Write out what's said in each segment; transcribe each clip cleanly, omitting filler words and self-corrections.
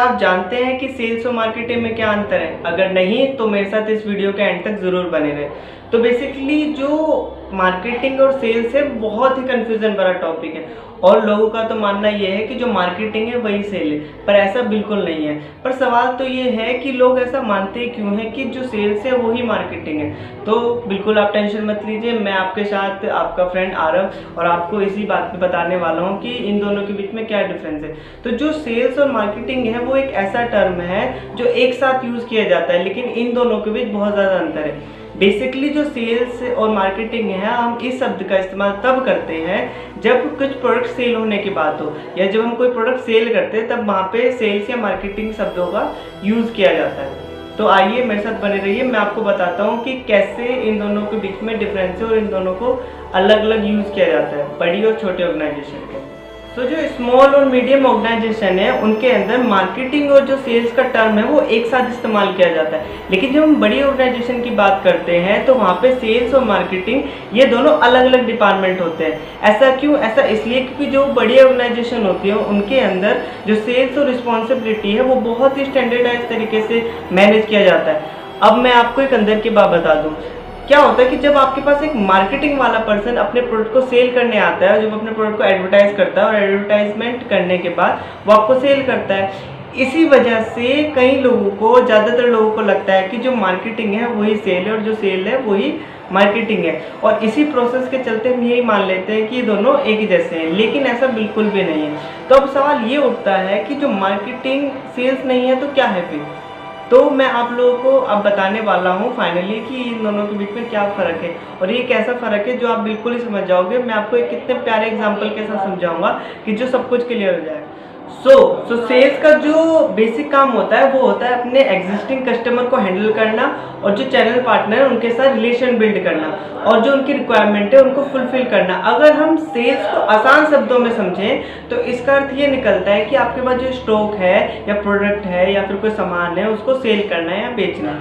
आप जानते हैं कि सेल्स और मार्केटिंग में क्या अंतर है? अगर नहीं तो मेरे साथ इस वीडियो के एंड तक ज़रूर बने रहें। तो बेसिकली जो मार्केटिंग और सेल्स है बहुत ही कन्फ्यूज़न भरा टॉपिक है और लोगों का तो मानना ये है कि जो मार्केटिंग है वही सेल है, पर ऐसा बिल्कुल नहीं है। पर सवाल तो ये है कि लोग ऐसा मानते क्यों हैं कि जो सेल्स है वही मार्केटिंग है। तो बिल्कुल आप टेंशन मत लीजिए, मैं आपके साथ आपका फ्रेंड आरव और आपको इसी बात पे बताने वाला हूँ कि इन दोनों के बीच में क्या डिफरेंस है। तो जो सेल्स और मार्केटिंग है वो एक ऐसा टर्म है जो एक साथ यूज़ किया जाता है, लेकिन इन दोनों के बीच बहुत ज़्यादा अंतर है। बेसिकली जो सेल्स और मार्केटिंग है, हम इस शब्द का इस्तेमाल तब करते हैं जब कुछ प्रोडक्ट सेल होने की बात हो, या जब हम कोई प्रोडक्ट सेल करते हैं तब वहाँ पे सेल्स या मार्केटिंग शब्दों का यूज़ किया जाता है। तो आइए मेरे साथ बने रहिए, मैं आपको बताता हूँ कि कैसे इन दोनों के बीच में डिफरेंस है और इन दोनों को अलग अलग यूज़ किया जाता है बड़ी और छोटे ऑर्गेनाइजेशन के। तो जो स्मॉल और मीडियम ऑर्गेनाइजेशन है उनके अंदर मार्केटिंग और जो सेल्स का टर्म है वो एक साथ इस्तेमाल किया जाता है, लेकिन जब हम बड़ी ऑर्गेनाइजेशन की बात करते हैं तो वहाँ पे सेल्स और मार्केटिंग ये दोनों अलग अलग डिपार्टमेंट होते हैं। ऐसा क्यों? ऐसा इसलिए क्योंकि जो बड़ी ऑर्गेनाइजेशन होती है उनके अंदर जो सेल्स और रिस्पॉन्सिबिलिटी है वो बहुत ही स्टैंडर्डाइज तरीके से मैनेज किया जाता है। अब मैं आपको एक अंदर की बात बता दूँ। क्या होता है कि जब आपके पास एक मार्केटिंग वाला पर्सन अपने प्रोडक्ट को सेल करने आता है, जब अपने प्रोडक्ट को एडवर्टाइज करता है और एडवर्टाइजमेंट करने के बाद वो आपको सेल करता है, इसी वजह से कई लोगों को, ज़्यादातर लोगों को लगता है कि जो मार्केटिंग है वही सेल है और जो सेल है वही मार्केटिंग है, और इसी प्रोसेस के चलते हम यही मान लेते हैं कि दोनों एक ही जैसे हैं, लेकिन ऐसा बिल्कुल भी नहीं है। तो अब सवाल ये उठता है कि जो मार्केटिंग सेल्स नहीं है तो क्या है फिर? तो मैं आप लोगों को अब बताने वाला हूँ फाइनली कि इन दोनों के बीच में क्या फ़र्क है, और ये कैसा फ़र्क है जो आप बिल्कुल ही समझ जाओगे। मैं आपको एक कितने प्यारे एग्जांपल के साथ समझाऊंगा कि जो सब कुछ क्लियर हो जाए। सो सेल्स का जो बेसिक काम होता है वो होता है अपने एग्जिस्टिंग कस्टमर को हैंडल करना और जो चैनल पार्टनर है उनके साथ रिलेशन बिल्ड करना और जो उनकी रिक्वायरमेंट है उनको फुलफिल करना। अगर हम सेल्स को आसान शब्दों में समझें तो इसका अर्थ ये निकलता है कि आपके पास जो स्टॉक है या प्रोडक्ट है या फिर कोई सामान है उसको सेल करना है या बेचना।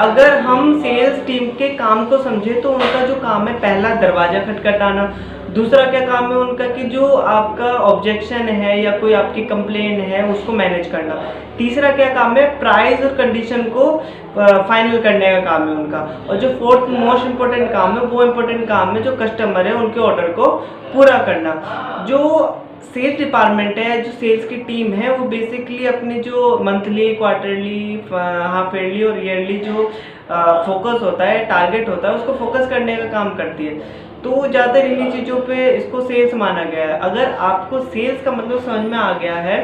अगर हम सेल्स टीम के काम को समझे तो उनका जो काम है, पहला दरवाजा खटखटाना, दूसरा क्या काम है उनका कि जो आपका ऑब्जेक्शन है या कोई आपकी कंप्लेन है उसको मैनेज करना, तीसरा क्या काम है, प्राइस और कंडीशन को फाइनल करने का काम है उनका, और जो फोर्थ मोस्ट इम्पोर्टेंट काम है वो इम्पोर्टेंट काम है जो कस्टमर है उनके ऑर्डर को पूरा करना। जो सेल्स डिपार्टमेंट है, जो सेल्स की टीम है, वो बेसिकली अपनी जो मंथली, क्वार्टरली, हाफ ईयरली और ईयरली जो फोकस होता है, टारगेट होता है, उसको फोकस करने का काम करती है। तो ज़्यादातर इन्हीं चीज़ों पे इसको सेल्स माना गया है। अगर आपको सेल्स का मतलब समझ में आ गया है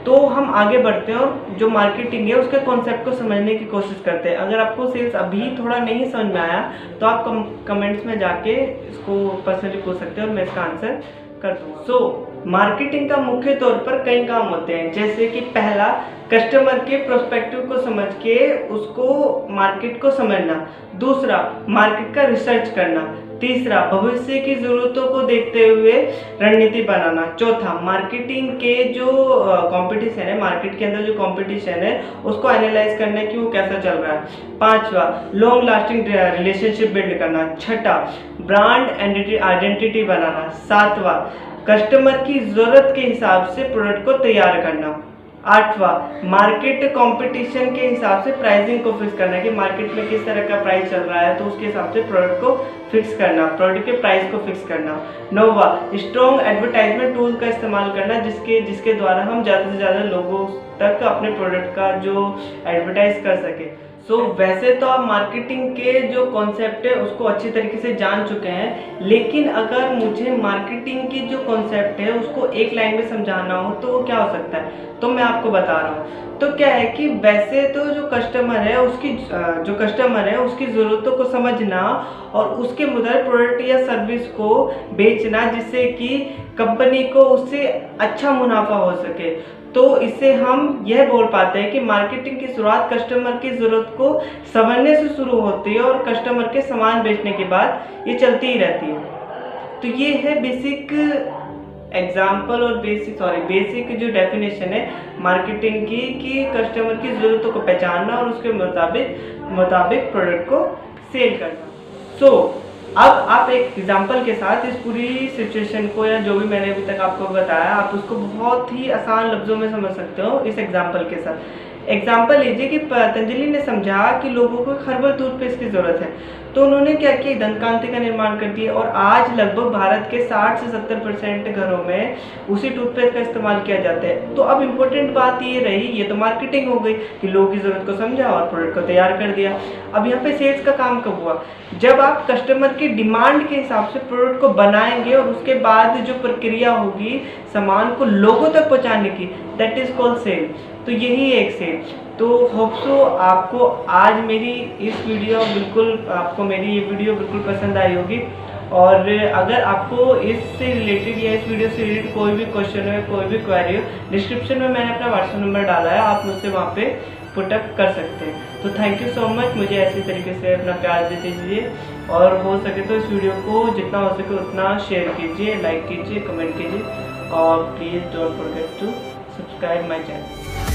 तो हम आगे बढ़ते हैं और जो मार्केटिंग है उसके कॉन्सेप्ट को समझने की कोशिश करते हैं। अगर आपको सेल्स अभी थोड़ा नहीं समझ में आया तो आप कमेंट्स में जाके इसको पर्सनली पूछ सकते हैं और मैं इसका आंसर कर दूँगा। मार्केटिंग का मुख्य तौर पर कई काम होते हैं, जैसे कि पहला, कस्टमर के प्रोस्पेक्टिव को समझ के उसको मार्केट को समझना, दूसरा मार्केट का रिसर्च करना, तीसरा भविष्य की ज़रूरतों को देखते हुए रणनीति बनाना, चौथा मार्केटिंग के जो कंपटीशन है, मार्केट के अंदर जो कंपटीशन है उसको एनालाइज करना कि वो कैसा चल रहा है, पांचवा लॉन्ग लास्टिंग रिलेशनशिप बिल्ड करना, छठा ब्रांड आइडेंटिटी बनाना, सातवां कस्टमर की ज़रूरत के हिसाब से प्रोडक्ट को तैयार करना, आठवां मार्केट कंपटीशन के हिसाब से प्राइसिंग को फिक्स करना कि मार्केट में किस तरह का प्राइस चल रहा है तो उसके हिसाब से प्रोडक्ट को फिक्स करना, प्रोडक्ट के प्राइस को फिक्स करना, नौवां स्ट्रॉन्ग एडवर्टाइजमेंट टूल का इस्तेमाल करना जिसके द्वारा हम ज़्यादा से ज़्यादा लोगों तक अपने प्रोडक्ट का जो एडवर्टाइज कर सके। वैसे तो आप मार्केटिंग के जो कॉन्सेप्ट है उसको अच्छी तरीके से जान चुके हैं, लेकिन अगर मुझे मार्केटिंग की जो कॉन्सेप्ट है उसको एक लाइन में समझाना हो तो वो क्या हो सकता है, तो मैं आपको बता रहा हूँ। तो क्या है कि वैसे तो जो कस्टमर है उसकी ज़रूरतों को समझना और उसके मुताबिक प्रोडक्ट या सर्विस को बेचना जिससे कि कंपनी को उससे अच्छा मुनाफा हो सके। तो इससे हम यह बोल पाते हैं कि मार्केटिंग की शुरुआत कस्टमर की ज़रूरत को समझने से शुरू होती है और कस्टमर के सामान बेचने के बाद ये चलती ही रहती है। तो ये है बेसिक एग्जाम्पल और बेसिक जो डेफिनेशन है मार्केटिंग की, कि कस्टमर की ज़रूरतों को पहचानना और उसके मुताबिक प्रोडक्ट को सेल करना। अब आप एक एग्जांपल के साथ इस पूरी सिचुएशन को या जो भी मैंने अभी तक आपको बताया, आप उसको बहुत ही आसान लफ्ज़ों में समझ सकते हो इस एग्जांपल के साथ। एग्जांपल लीजिए कि पतंजलि ने समझा कि लोगों को हर्बल टूथपेस्ट की ज़रूरत है, तो उन्होंने क्या किया, दंत कांति का निर्माण कर दिया और आज लगभग भारत के 60 से 70% घरों में उसी टूथपेस्ट का इस्तेमाल किया जाता है। तो अब इम्पोर्टेंट बात ये रही, ये तो मार्केटिंग हो गई कि लोगों की ज़रूरत को समझा और प्रोडक्ट को तैयार कर दिया। अब यहाँ पे सेल्स का काम कब हुआ, जब आप कस्टमर की डिमांड के हिसाब से प्रोडक्ट को बनाएंगे और उसके बाद जो प्रक्रिया होगी सामान को लोगों तक पहुँचाने की, दैट इज़ कॉल्ड सेल। तो यही एक सेल। तो होप सो आपको आज मेरी इस वीडियो आपको मेरी ये वीडियो बिल्कुल पसंद आई होगी। और अगर आपको इससे रिलेटेड या इस वीडियो से रिलेटेड कोई भी क्वेश्चन हो, कोई भी क्वेरी हो, डिस्क्रिप्शन में मैंने अपना व्हाट्सएप नंबर डाला है, आप मुझसे वहाँ पे पुटअप कर सकते हैं। तो थैंक यू सो मच, मुझे ऐसी तरीके से अपना प्यार देते दीजिए और हो सके तो इस वीडियो को जितना हो सके उतना शेयर कीजिए, लाइक कीजिए, कमेंट कीजिए और please don't forget to subscribe my channel.